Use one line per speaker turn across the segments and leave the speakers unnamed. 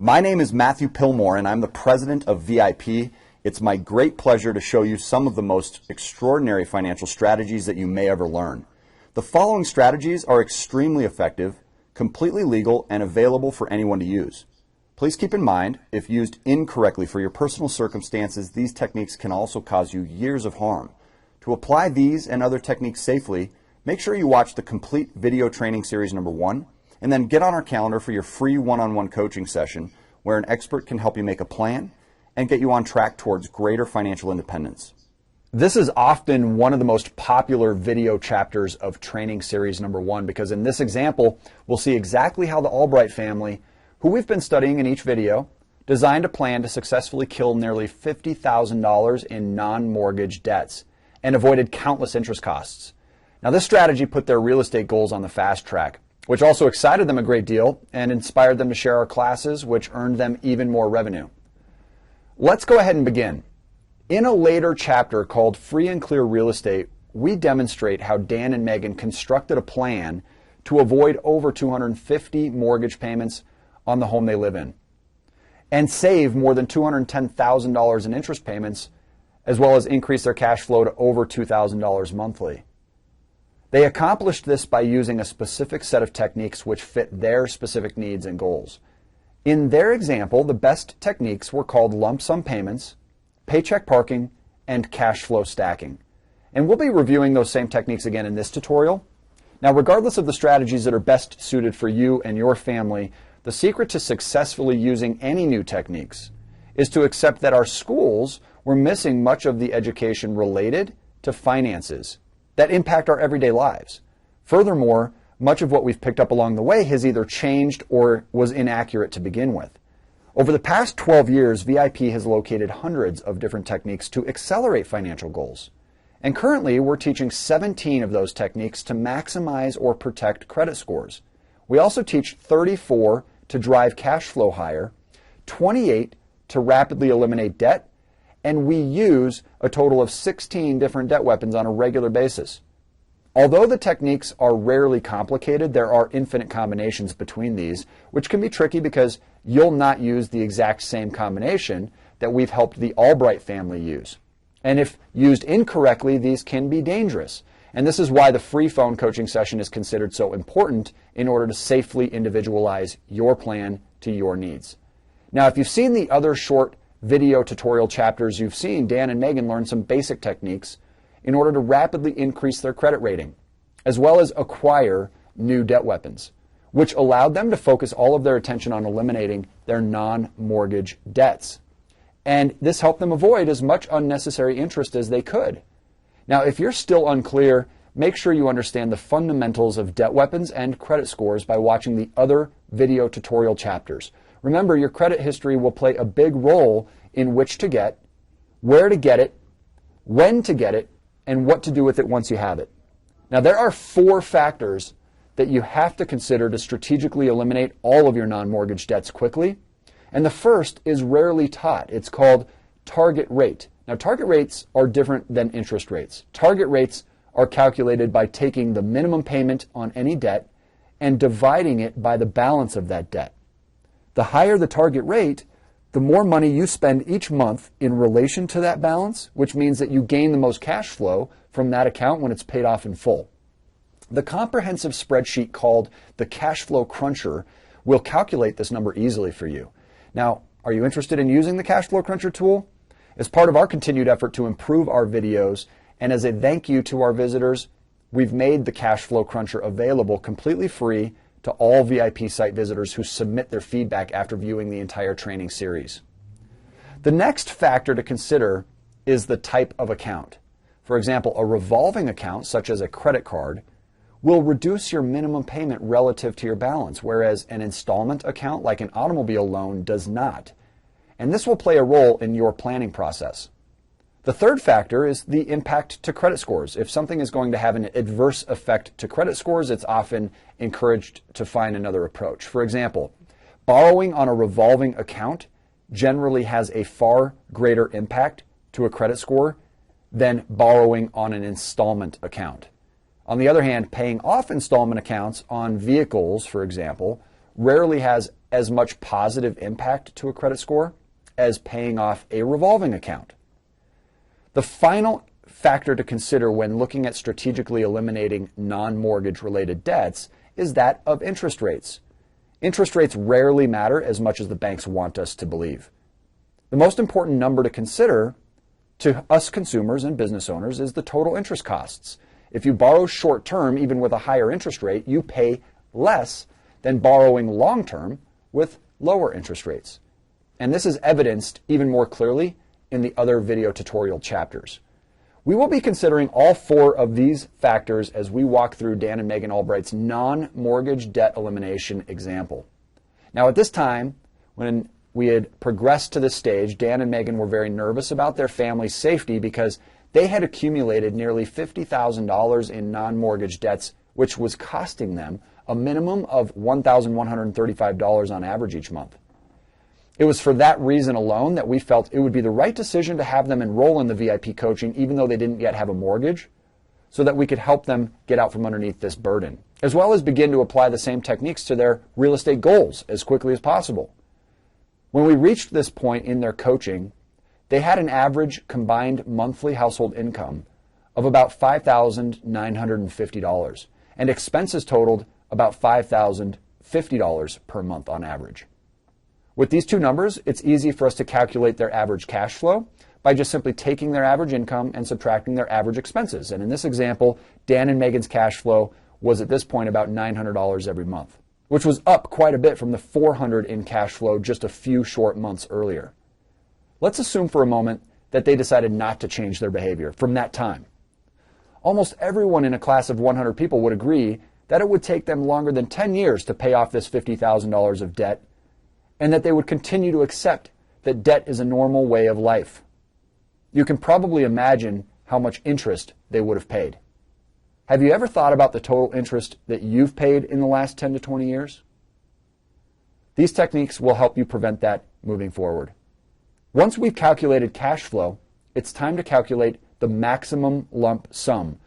My name is Matthew Pillmore, and I'm the president of VIP. It's my great pleasure to show you some of the most extraordinary financial strategies that you may ever learn. The following strategies are extremely effective, completely legal, and available for anyone to use. Please keep in mind, if used incorrectly for your personal circumstances, these techniques can also cause you years of harm. To apply these and other techniques safely, make sure you watch the complete video training series number 1, and then get on our calendar for your free one-on-one coaching session where an expert can help you make a plan and get you on track towards greater financial independence.
This is often one of the most popular video chapters of training series number 1 because in this example, we'll see exactly how the Albright family, who we've been studying in each video, designed a plan to successfully kill nearly $50,000 in non-mortgage debts and avoided countless interest costs. Now, this strategy put their real estate goals on the fast track, which also excited them a great deal and inspired them to share our classes, which earned them even more revenue. Let's go ahead and begin. In a later chapter called Free and Clear Real Estate, we demonstrate how Dan and Megan constructed a plan to avoid over 250 mortgage payments on the home they live in and save more than $210,000 in interest payments, as well as increase their cash flow to over $2,000 monthly. They accomplished this by using a specific set of techniques which fit their specific needs and goals. In their example, the best techniques were called lump sum payments, paycheck parking, and cash flow stacking. And we'll be reviewing those same techniques again in this tutorial. Now, regardless of the strategies that are best suited for you and your family, the secret to successfully using any new techniques is to accept that our schools were missing much of the education related to finances that impact our everyday lives. Furthermore, much of what we've picked up along the way has either changed or was inaccurate to begin with. Over the past 12 years, VIP has located hundreds of different techniques to accelerate financial goals. And currently, we're teaching 17 of those techniques to maximize or protect credit scores. We also teach 34 to drive cash flow higher, 28 to rapidly eliminate debt, and we use a total of 16 different debt weapons on a regular basis. Although the techniques are rarely complicated, there are infinite combinations between these, which can be tricky because you'll not use the exact same combination that we've helped the Albright family use. And if used incorrectly, these can be dangerous. And this is why the free phone coaching session is considered so important in order to safely individualize your plan to your needs. Now, if you've seen the other short video tutorial chapters, you've seen Dan and Megan learn some basic techniques in order to rapidly increase their credit rating, as well as acquire new debt weapons, which allowed them to focus all of their attention on eliminating their non-mortgage debts. And this helped them avoid as much unnecessary interest as they could. Now, if you're still unclear, make sure you understand the fundamentals of debt weapons and credit scores by watching the other video tutorial chapters. Remember, your credit history will play a big role in which to get, where to get it, when to get it, and what to do with it once you have it. Now, there are 4 factors that you have to consider to strategically eliminate all of your non-mortgage debts quickly. And the first is rarely taught. It's called target rate. Now, target rates are different than interest rates. Target rates are calculated by taking the minimum payment on any debt and dividing it by the balance of that debt. The higher the target rate, the more money you spend each month in relation to that balance, which means that you gain the most cash flow from that account when it's paid off in full. The comprehensive spreadsheet called the Cash Flow Cruncher will calculate this number easily for you. Now, are you interested in using the Cash Flow Cruncher tool? As part of our continued effort to improve our videos, and as a thank you to our visitors, we've made the Cash Flow Cruncher available completely free to all VIP site visitors who submit their feedback after viewing the entire training series. The next factor to consider is the type of account. For example, a revolving account, such as a credit card, will reduce your minimum payment relative to your balance, whereas an installment account like an automobile loan does not. And this will play a role in your planning process. The third factor is the impact to credit scores. If something is going to have an adverse effect to credit scores, it's often encouraged to find another approach. For example, borrowing on a revolving account generally has a far greater impact to a credit score than borrowing on an installment account. On the other hand, paying off installment accounts on vehicles, for example, rarely has as much positive impact to a credit score as paying off a revolving account. The final factor to consider when looking at strategically eliminating non-mortgage related debts is that of interest rates. Interest rates rarely matter as much as the banks want us to believe. The most important number to consider to us consumers and business owners is the total interest costs. If you borrow short term, even with a higher interest rate, you pay less than borrowing long term with lower interest rates. And this is evidenced even more clearly in the other video tutorial chapters. We will be considering all four of these factors as we walk through Dan and Megan Albright's non-mortgage debt elimination example. Now at this time, when we had progressed to this stage, Dan and Megan were very nervous about their family's safety because they had accumulated nearly $50,000 in non-mortgage debts, which was costing them a minimum of $1,135 on average each month. It was for that reason alone that we felt it would be the right decision to have them enroll in the VIP coaching even though they didn't yet have a mortgage, so that we could help them get out from underneath this burden, as well as begin to apply the same techniques to their real estate goals as quickly as possible. When we reached this point in their coaching, they had an average combined monthly household income of about $5,950, and expenses totaled about $5,050 per month on average. With these two numbers, it's easy for us to calculate their average cash flow by just simply taking their average income and subtracting their average expenses. And in this example, Dan and Megan's cash flow was at this point about $900 every month, which was up quite a bit from the $400 in cash flow just a few short months earlier. Let's assume for a moment that they decided not to change their behavior from that time. Almost everyone in a class of 100 people would agree that it would take them longer than 10 years to pay off this $50,000 of debt, and that they would continue to accept that debt is a normal way of life. You can probably imagine how much interest they would have paid. Have you ever thought about the total interest that you've paid in the last 10 to 20 years? These techniques will help you prevent that moving forward. Once we've calculated cash flow, it's time to calculate the maximum lump sum,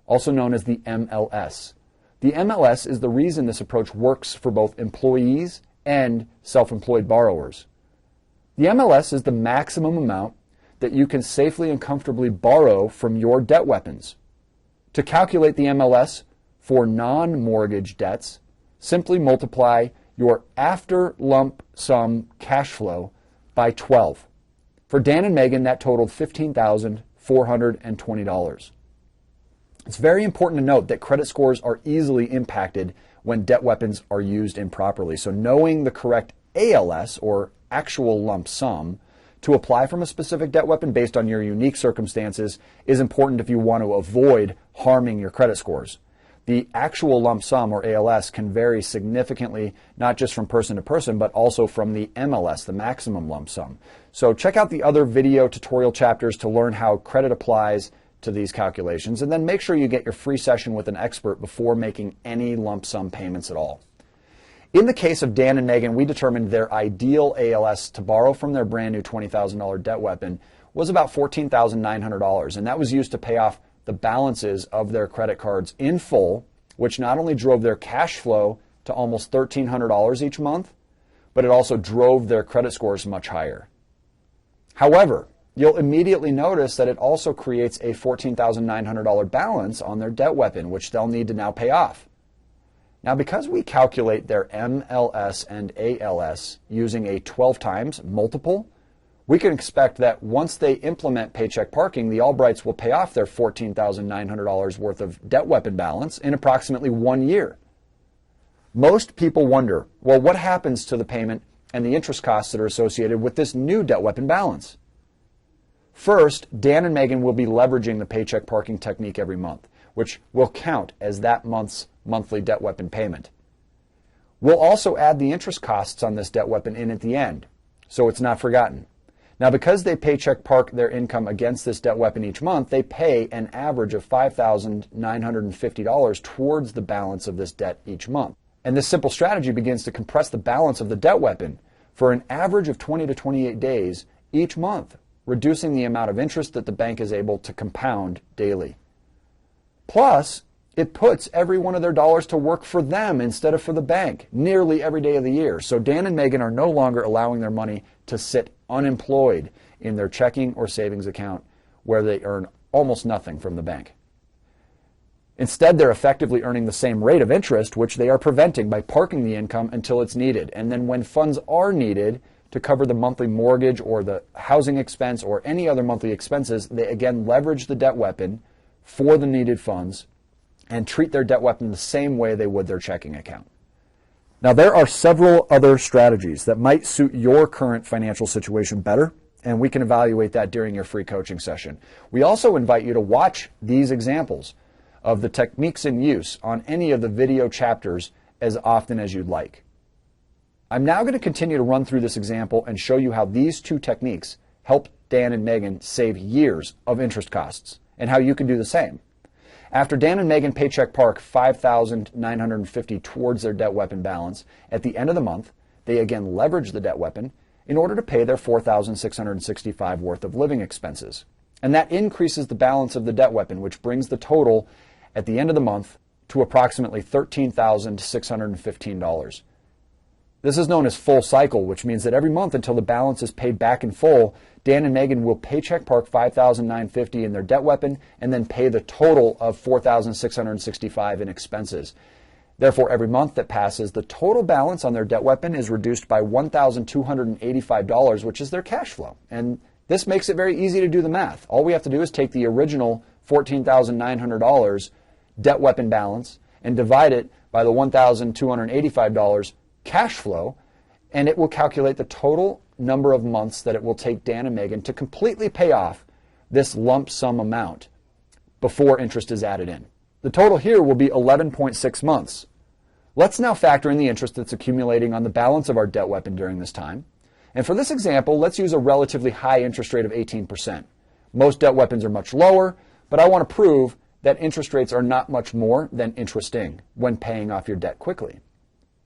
also known as the MLS. The MLS is the reason this approach works for both employees and self-employed borrowers. The MLS is the maximum amount that you can safely and comfortably borrow from your debt weapons. To calculate the MLS for non-mortgage debts, simply multiply your after lump sum cash flow by 12. For Dan and Megan, that totaled $15,420. It's very important to note that credit scores are easily impacted when debt weapons are used improperly. So knowing the correct ALS, or actual lump sum, to apply from a specific debt weapon based on your unique circumstances is important if you want to avoid harming your credit scores. The actual lump sum, or ALS, can vary significantly, not just from person to person, but also from the MLS, the maximum lump sum. So check out the other video tutorial chapters to learn how credit applies to these calculations, and then make sure you get your free session with an expert before making any lump sum payments at all. In the case of Dan and Megan, we determined their ideal ALS to borrow from their brand new $20,000 debt weapon was about $14,900, and that was used to pay off the balances of their credit cards in full, which not only drove their cash flow to almost $1,300 each month, but it also drove their credit scores much higher. However, you'll immediately notice that it also creates a $14,900 balance on their debt weapon, which they'll need to now pay off. Now, because we calculate their MLS and ALS using a 12 times multiple, we can expect that once they implement paycheck parking, the Albrights will pay off their $14,900 worth of debt weapon balance in approximately 1 year. Most people wonder, well, what happens to the payment and the interest costs that are associated with this new debt weapon balance? First, Dan and Megan will be leveraging the paycheck parking technique every month, which will count as that month's monthly debt weapon payment. We'll also add the interest costs on this debt weapon in at the end, so it's not forgotten. Now, because they paycheck park their income against this debt weapon each month, they pay an average of $5,950 towards the balance of this debt each month. And this simple strategy begins to compress the balance of the debt weapon for an average of 20 to 28 days each month, reducing the amount of interest that the bank is able to compound daily. Plus, It puts every one of their dollars to work for them instead of for the bank nearly every day of the year. So Dan and Megan are no longer allowing their money to sit unemployed in their checking or savings account where they earn almost nothing from the bank. Instead, they're effectively earning the same rate of interest, which they are preventing by parking the income until it's needed. And then when funds are needed to cover the monthly mortgage or the housing expense or any other monthly expenses, they again leverage the debt weapon for the needed funds and treat their debt weapon the same way they would their checking account. Now, there are several other strategies that might suit your current financial situation better, and we can evaluate that during your free coaching session. We also invite you to watch these examples of the techniques in use on any of the video chapters as often as you'd like. I'm now going to continue to run through this example and show you how these two techniques help Dan and Megan save years of interest costs and how you can do the same. After Dan and Megan paycheck park $5,950 towards their debt weapon balance, at the end of the month, they again leverage the debt weapon in order to pay their $4,665 worth of living expenses. And that increases the balance of the debt weapon, which brings the total at the end of the month to approximately $13,615. This is known as full cycle, which means that every month until the balance is paid back in full, Dan and Megan will paycheck park $5,950 in their debt weapon and then pay the total of $4,665 in expenses. Therefore, every month that passes, the total balance on their debt weapon is reduced by $1,285, which is their cash flow. And this makes it very easy to do the math. All we have to do is take the original $14,900 debt weapon balance and divide it by the $1,285 cash flow, and it will calculate the total number of months that it will take Dan and Megan to completely pay off this lump sum amount before interest is added in. The total here will be 11.6 months. Let's now factor in the interest that's accumulating on the balance of our debt weapon during this time. And for this example, let's use a relatively high interest rate of 18%. Most debt weapons are much lower, but I want to prove that interest rates are not much more than interesting when paying off your debt quickly.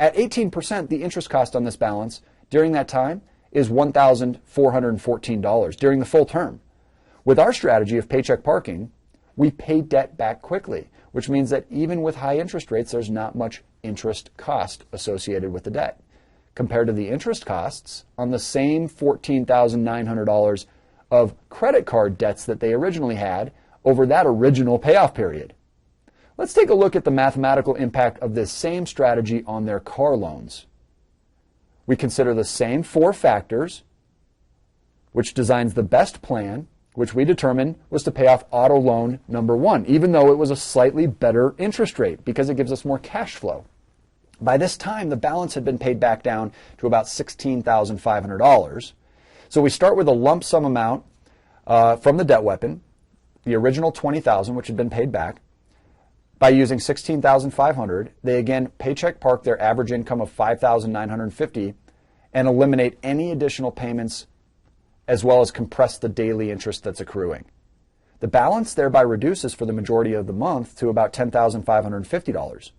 At 18%, the interest cost on this balance during that time is $1,414 during the full term. With our strategy of paycheck parking, we pay debt back quickly, which means that even with high interest rates, there's not much interest cost associated with the debt, compared to the interest costs on the same $14,900 of credit card debts that they originally had over that original payoff period. Let's take a look at the mathematical impact of this same strategy on their car loans. We consider the same four factors, which designs the best plan, which we determined was to pay off auto loan number one, even though it was a slightly better interest rate because it gives us more cash flow. By this time, the balance had been paid back down to about $16,500. So we start with a lump sum amount from the debt weapon, the original $20,000, which had been paid back. By using $16,500, they again paycheck park their average income of $5,950 and eliminate any additional payments, as well as compress the daily interest that's accruing. The balance thereby reduces for the majority of the month to about $10,550.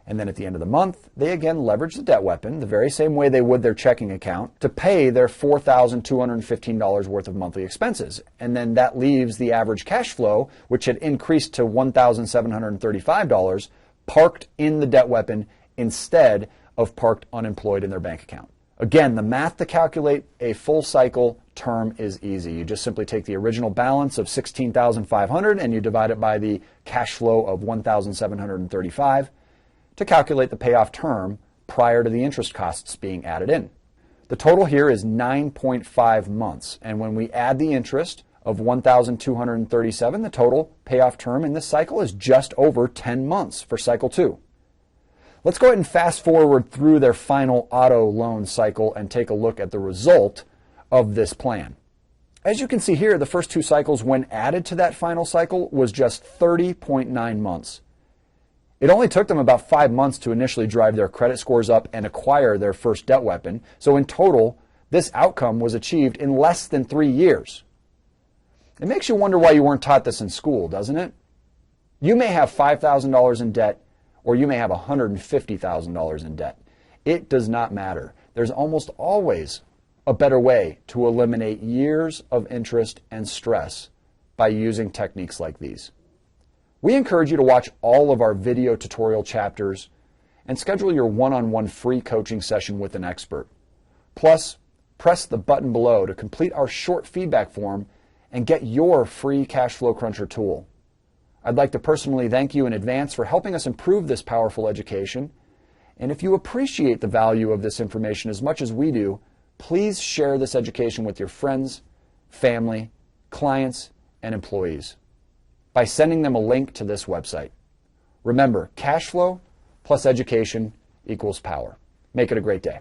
And then at the end of the month, they again leverage the debt weapon the very same way they would their checking account to pay their $4,215 worth of monthly expenses. And then that leaves the average cash flow, which had increased to $1,735, parked in the debt weapon instead of parked unemployed in their bank account. Again, the math to calculate a full cycle term is easy. You just simply take the original balance of $16,500 and you divide it by the cash flow of $1,735 to calculate the payoff term prior to the interest costs being added in. The total here is 9.5 months, and when we add the interest of $1,237, the total payoff term in this cycle is just over 10 months for cycle 2. Let's go ahead and fast forward through their final auto loan cycle and take a look at the result of this plan. As you can see here, the first two cycles, when added to that final cycle, was just 30.9 months. It only took them about 5 months to initially drive their credit scores up and acquire their first debt weapon. So in total, this outcome was achieved in less than 3 years. It makes you wonder why you weren't taught this in school, doesn't it? You may have $5,000 in debt, or you may have $150,000 in debt. It does not matter. There's almost always a better way to eliminate years of interest and stress by using techniques like these. We encourage you to watch all of our video tutorial chapters and schedule your one-on-one free coaching session with an expert. Plus, press the button below to complete our short feedback form and get your free Cash Flow Cruncher tool. I'd like to personally thank you in advance for helping us improve this powerful education. And if you appreciate the value of this information as much as we do, please share this education with your friends, family, clients, and employees by sending them a link to this website. Remember, cash flow plus education equals power. Make it a great day.